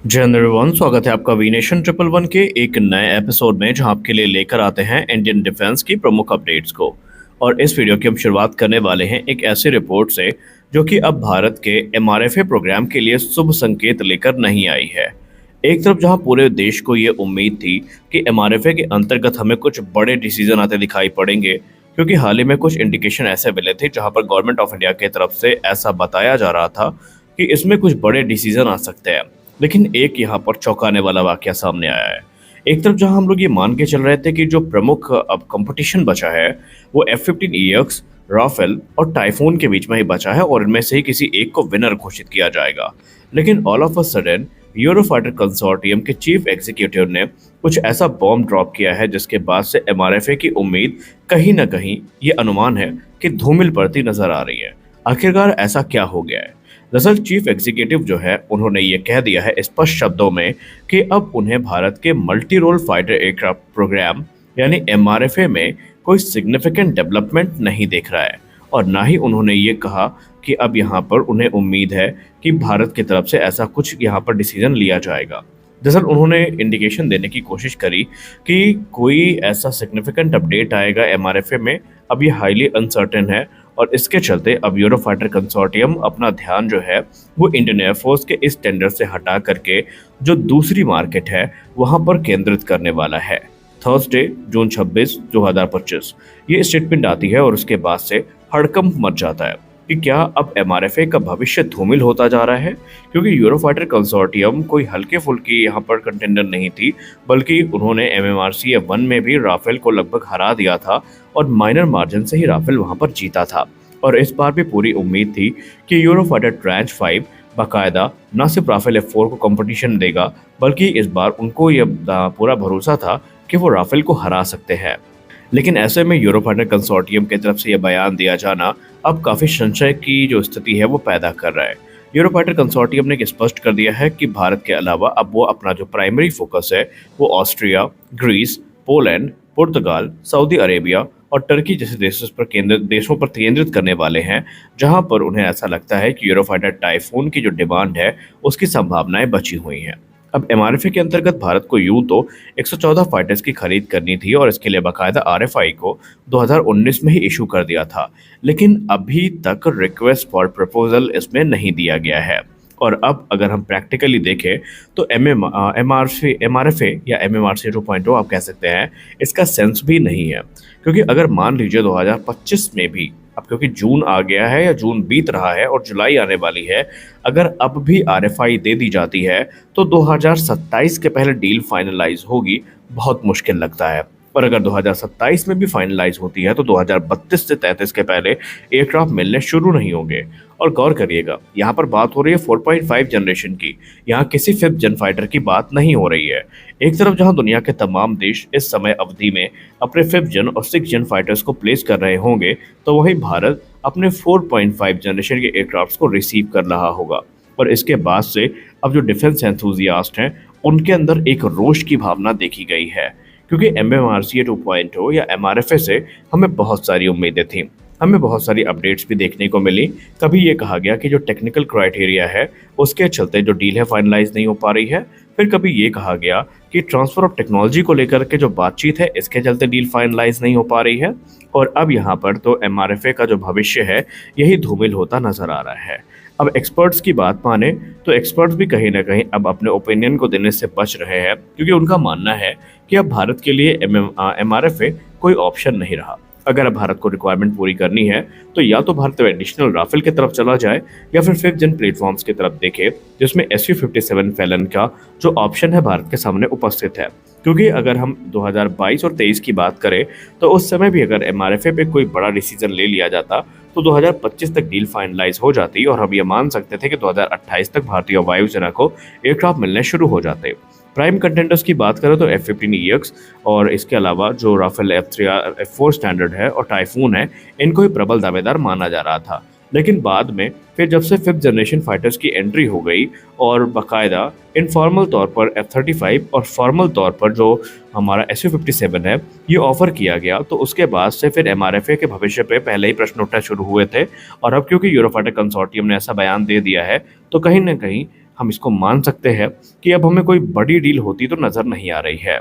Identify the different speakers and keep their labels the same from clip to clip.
Speaker 1: जय हिंद एवरीवन, स्वागत है आपका वी नेशन ट्रिपल वन के एक नए एपिसोड में जहां आपके लिए लेकर आते हैं इंडियन डिफेंस की प्रमुख अपडेट्स को। और इस वीडियो की हम शुरुआत करने वाले हैं एक ऐसी रिपोर्ट से जो कि अब भारत के एमआरएफए प्रोग्राम के लिए शुभ संकेत लेकर नहीं आई है। एक तरफ जहां पूरे देश को ये उम्मीद थी कि एमआरएफए के अंतर्गत हमें कुछ बड़े डिसीजन आते दिखाई पड़ेंगे, क्योंकि हाल ही में कुछ इंडिकेशन ऐसे मिले थे जहां पर गवर्नमेंट ऑफ इंडिया की तरफ से ऐसा बताया जा रहा था कि इसमें कुछ बड़े डिसीजन आ सकते हैं। लेकिन एक यहाँ पर चौंकाने वाला वाकया सामने आया है। एक तरफ जहां हम लोग ये मान के चल रहे थे कि जो प्रमुख अब कंपटीशन बचा है वो F-15EX, राफेल और टाइफून के बीच में ही बचा है और इनमें से ही किसी एक को विनर घोषित किया जाएगा। लेकिन all of a sudden Eurofighter consortium के चीफ एग्जीक्यूटिव ने कुछ ऐसा बॉम्ब ड्रॉप किया है जिसके बाद से एमआरएफए की उम्मीद कहीं ना कहीं ये अनुमान है कि धूमिल पड़ती नजर आ रही है। आखिरकार ऐसा क्या हो गया है? दरअसल चीफ एग्जीक्यूटिव जो है उन्होंने ये कह दिया है स्पष्ट शब्दों में कि अब उन्हें भारत के multi role fighter aircraft programme यानी एमआरएफए में कोई सिग्निफिकेंट डेवलपमेंट नहीं देख रहा है। और ना ही उन्होंने ये कहा कि अब यहाँ पर उन्हें उम्मीद है कि भारत की तरफ से ऐसा कुछ यहाँ पर डिसीजन लिया जाएगा। दरअसल उन्होंने इंडिकेशन देने की कोशिश करी कि कोई ऐसा सिग्निफिकेंट अपडेट आएगा एमआरएफए में, अब ये हाईली अनसर्टेन है। और इसके चलते अब यूरोफाइटर कंसोर्टियम अपना ध्यान जो है वो इंडियन एयरफोर्स के इस टेंडर से हटा करके जो दूसरी मार्केट है वहां पर केंद्रित करने वाला है। थर्सडे जून 26, 2025 ये स्टेटमेंट आती है और उसके बाद से हड़कंप मच जाता है कि क्या अब एमआरएफए का भविष्य धूमिल होता जा रहा है, क्योंकि यूरोफाइटर कंसोर्टियम कोई हल्के फुल्की यहाँ पर कंटेंडर नहीं थी, बल्कि उन्होंने MMRCA-1 में भी राफेल को लगभग हरा दिया था और माइनर मार्जिन से ही राफेल वहां पर जीता था। और इस बार भी पूरी उम्मीद थी कि यूरोफाइटर ट्रैंच 5 बाकायदा न सिर्फ राफेल F4 को कंपटीशन देगा, बल्कि इस बार उनको यह पूरा भरोसा था कि वो राफेल को हरा सकते हैं। लेकिन ऐसे में यूरोफाइटर कंसोर्टियम की तरफ से यह बयान दिया जाना अब काफी संशय की जो स्थिति है वो पैदा कर रहा है। यूरोफाइटर कंसोर्टियम ने स्पष्ट कर दिया है कि भारत के अलावा अब वो अपना जो प्राइमरी फोकस है वो ऑस्ट्रिया, ग्रीस, पोलैंड, पुर्तगाल, सऊदी अरेबिया और टर्की जैसे देशों पर केंद्रित करने वाले हैं, जहां पर उन्हें ऐसा लगता है कि यूरोफाइटर टाइफून की जो डिमांड है उसकी संभावनाएं बची हुई हैं। अब एमआरएफए के अंतर्गत भारत को यूं तो 114 फाइटर्स की खरीद करनी थी और इसके लिए बाकायदा आरएफआई को 2019 में ही इशू कर दिया था, लेकिन अभी तक रिक्वेस्ट फॉर प्रपोजल इसमें नहीं दिया गया है। और अब अगर हम प्रैक्टिकली देखें तो एमआरएफए या MMRCA 2.0 आप कह सकते हैं, इसका सेंस भी नहीं है। क्योंकि अगर मान लीजिए 2025 में भी, अब क्योंकि जून आ गया है या जून बीत रहा है और जुलाई आने वाली है, अगर अब भी आरएफआई दे दी जाती है तो 2027 के पहले डील फाइनलाइज होगी बहुत मुश्किल लगता है। और अगर 2027 में भी फाइनलाइज होती है तो 2032 से 33 के पहले एयरक्राफ्ट मिलने शुरू नहीं होंगे। और गौर करिएगा, यहाँ पर बात हो रही है 4.5 जनरेशन की, यहाँ किसी 5th जन फाइटर की बात नहीं हो रही है। एक तरफ जहाँ दुनिया के तमाम देश इस समय अवधि में अपने 5th जन और 6th जन फाइटर्स को प्लेस कर रहे होंगे, तो वहीं भारत अपने 4.5 जनरेशन के एयरक्राफ्ट को रिसीव कर रहा होगा। और इसके बाद से अब जो डिफेंस एंथुजियास्ट हैं उनके अंदर एक रोष की भावना देखी गई है, क्योंकि MMRCA 2.0 या एमआरएफए से हमें बहुत सारी उम्मीदें थी, हमें बहुत सारी अपडेट्स भी देखने को मिली। कभी ये कहा गया कि जो टेक्निकल क्राइटेरिया है उसके चलते जो डील है फाइनलाइज नहीं हो पा रही है, फिर कभी ये कहा गया कि ट्रांसफर ऑफ टेक्नोलॉजी को लेकर के जो बातचीत है इसके चलते डील फाइनलाइज नहीं हो पा रही है। और अब यहाँ पर तो एमआरएफए का जो भविष्य है यही धूमिल होता नजर आ रहा है। अब एक्सपर्ट्स की बात माने तो एक्सपर्ट्स भी कहीं ना कहीं अब अपने ओपिनियन को देने से बच रहे हैं, क्योंकि उनका मानना है कि अब भारत के लिए एमआरएफए कोई ऑप्शन नहीं रहा। अगर अब भारत को रिक्वायरमेंट पूरी करनी है तो या तो भारत एडिशनल राफेल की तरफ चला जाए या फिर 5th जन प्लेटफॉर्म्स की तरफ देखे, जिसमें Su-57 फैलन का जो ऑप्शन है भारत के सामने उपस्थित है। क्योंकि अगर हम 2022 और 23 की बात करें तो उस समय भी अगर एमआरएफए पे कोई बड़ा डिसीजन ले लिया जाता तो 2025 तक डील फाइनलाइज हो जाती और हम ये मान सकते थे कि 2028 तक भारतीय वायुसेना को एयरक्राफ्ट मिलने शुरू हो जाते। प्राइम कंटेंडर्स की बात करें तो F-15EX और इसके अलावा जो राफेल F3 F4 स्टैंडर्ड है और टाइफून है, इनको ही प्रबल दावेदार माना जा रहा था। लेकिन बाद में फिर जब से 5th जनरेशन फाइटर्स की एंट्री हो गई और बाकायदा इनफॉर्मल तौर पर F-35 और फॉर्मल तौर पर जो हमारा Su-57 है ये ऑफर किया गया, तो उसके बाद से फिर एमआरएफए के भविष्य पे पहले ही प्रश्न उठना शुरू हुए थे। और अब क्योंकि यूरोफाइटर कंसोर्टियम ने ऐसा बयान दे दिया है तो कहीं ना कहीं हम इसको मान सकते हैं कि अब हमें कोई बड़ी डील होती तो नजर नहीं आ रही है।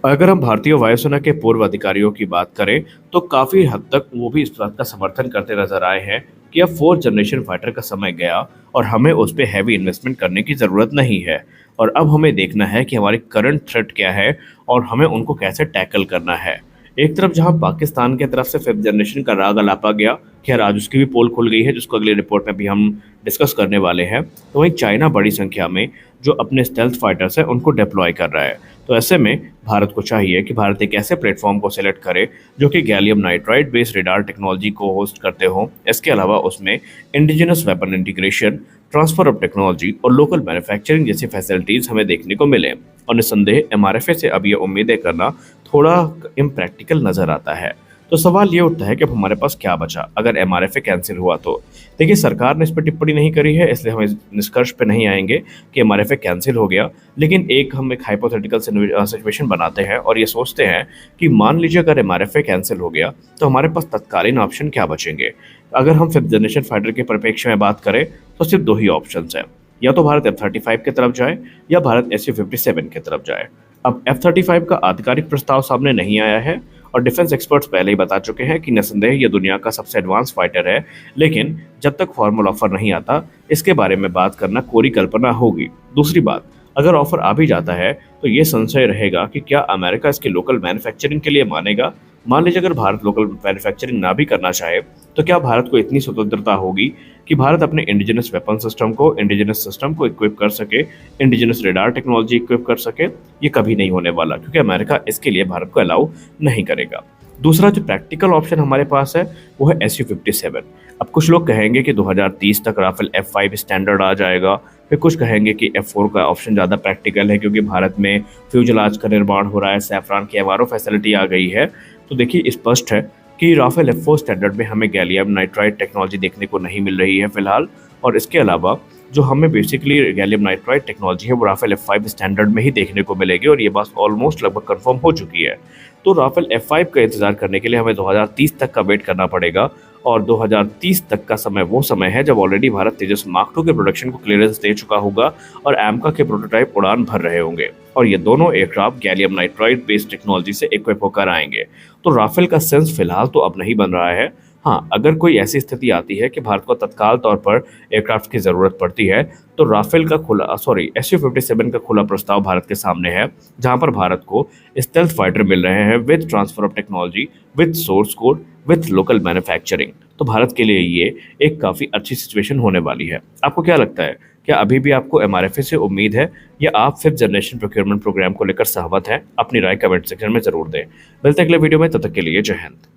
Speaker 1: अगर हम भारतीय वायुसेना के पूर्व अधिकारियों की बात करें तो काफी हद तक वो भी इस बात का समर्थन करते नजर आए हैं कि अब फोर्थ जनरेशन फाइटर का समय गया और हमें उस पर हैवी इन्वेस्टमेंट करने की जरूरत नहीं है। और अब हमें देखना है कि हमारी करंट थ्रेट क्या है और हमें उनको कैसे टैकल करना है। एक तरफ जहां पाकिस्तान की तरफ से फिफ्थ जनरेशन का राग अलापा गया, खैर आज उसकी भी पोल खुल गई है जिसको अगली रिपोर्ट में भी हम डिस्कस करने वाले हैं, तो वहीं चाइना बड़ी संख्या में जो अपने स्टेल्थ फाइटर्स हैं उनको डिप्लॉय कर रहा है। तो ऐसे में भारत को चाहिए कि भारत एक ऐसे प्लेटफॉर्म को सिलेक्ट करे जो कि gallium nitride based radar technology को होस्ट करते हो। इसके अलावा उसमें indigenous weapon integration, transfer of technology और लोकल मैन्युफैक्चरिंग जैसी फैसिलिटीज हमें देखने को मिले। और निस्संदेह एमआरएफए से अब ये उम्मीदें करना थोड़ा इम्प्रैक्टिकल नजर आता है। तो सवाल ये उठता है कि अब हमारे पास क्या बचा अगर एमआरएफए कैंसिल हुआ तो। देखिए, सरकार ने इस पर टिप्पणी नहीं करी है इसलिए हम इस निष्कर्ष पे नहीं आएंगे कि एमआरएफए कैंसिल हो गया, लेकिन हम एक हाइपोथेटिकल सिचुएशन बनाते हैं और ये सोचते हैं कि मान लीजिए अगर एमआरएफए कैंसिल हो गया तो हमारे पास तत्कालीन ऑप्शन क्या बचेंगे। अगर हम फिफ्थ जनरेशन फाइटर के परिप्रेक्ष्य में बात करें तो सिर्फ दो ही ऑप्शन है, या तो भारत F-35 की तरफ जाए या भारत Su-57 की तरफ जाए। अब F-35 का आधिकारिक प्रस्ताव सामने नहीं आया है और डिफेंस एक्सपर्ट्स पहले ही बता चुके हैं कि निस्संदेह ये दुनिया का सबसे एडवांस फाइटर है, लेकिन जब तक फॉर्मल ऑफर नहीं आता इसके बारे में बात करना कोरी कल्पना होगी। दूसरी बात, अगर ऑफर आ भी जाता है तो ये संशय रहेगा कि क्या अमेरिका इसकी लोकल मैन्युफैक्चरिंग के लिए मानेगा। मान लीजिए अगर भारत लोकल मैन्युफैक्चरिंग ना भी करना चाहे तो क्या भारत को इतनी स्वतंत्रता होगी कि भारत अपने इंडिजिनस वेपन सिस्टम को इक्विप कर सके, इंडिजिनस रेडार टेक्नोलॉजी इक्विप कर सके। ये कभी नहीं होने वाला क्योंकि अमेरिका इसके लिए भारत को अलाउ नहीं करेगा। दूसरा जो प्रैक्टिकल ऑप्शन हमारे पास है वो है Su-57। अब कुछ लोग कहेंगे कि 2030 तक राफेल F-5 स्टैंडर्ड आ जाएगा, फिर कुछ कहेंगे कि F-4 का ऑप्शन ज़्यादा प्रैक्टिकल है क्योंकि भारत में फ्यूजलाज का निर्माण हो रहा है, सैफरान की एमआरओ फैसिलिटी आ गई है। तो देखिए, स्पष्ट है कि राफेल F-4 स्टैंडर्ड में हमें गैलियम नाइट्राइड टेक्नोलॉजी देखने को नहीं मिल रही है फिलहाल, और इसके अलावा जो हमें बेसिकली गैलियम नाइट्राइड टेक्नोलॉजी है वो राफेल F-5 स्टैंडर्ड में ही देखने को मिलेगी और ये बात ऑलमोस्ट लगभग कंफर्म हो चुकी है। तो राफेल F-5 का इंतजार करने के लिए हमें 2030 तक का वेट करना पड़ेगा और 2030 तक का समय वो समय है जब ऑलरेडी भारत तेजस मार्क 2 के प्रोडक्शन को क्लियरेंस दे चुका होगा और एमका के प्रोटोटाइप उड़ान भर रहे होंगे और ये दोनों aircraft gallium nitride based technology से इक्विप होकर आएंगे। तो राफेल का सेंस फिलहाल तो अब नहीं बन रहा है। हाँ, अगर कोई ऐसी स्थिति आती है कि भारत को तत्काल तौर पर एयरक्राफ्ट की ज़रूरत पड़ती है तो राफेल का Su-57 का खुला प्रस्ताव भारत के सामने है, जहां पर भारत को स्टेल्थ फाइटर मिल रहे हैं with transfer of technology, with source code, with local manufacturing. तो भारत के लिए ये एक काफ़ी अच्छी सिचुएशन होने वाली है। आपको क्या लगता है, क्या अभी भी आपको एमआरएफए से उम्मीद है या आप फिफ्थ जनरेशन प्रोक्योरमेंट प्रोग्राम को लेकर सहमत हैं? अपनी राय कमेंट सेक्शन में जरूर दें। मिलते हैं अगले वीडियो में, तब तक के लिए जय हिंद।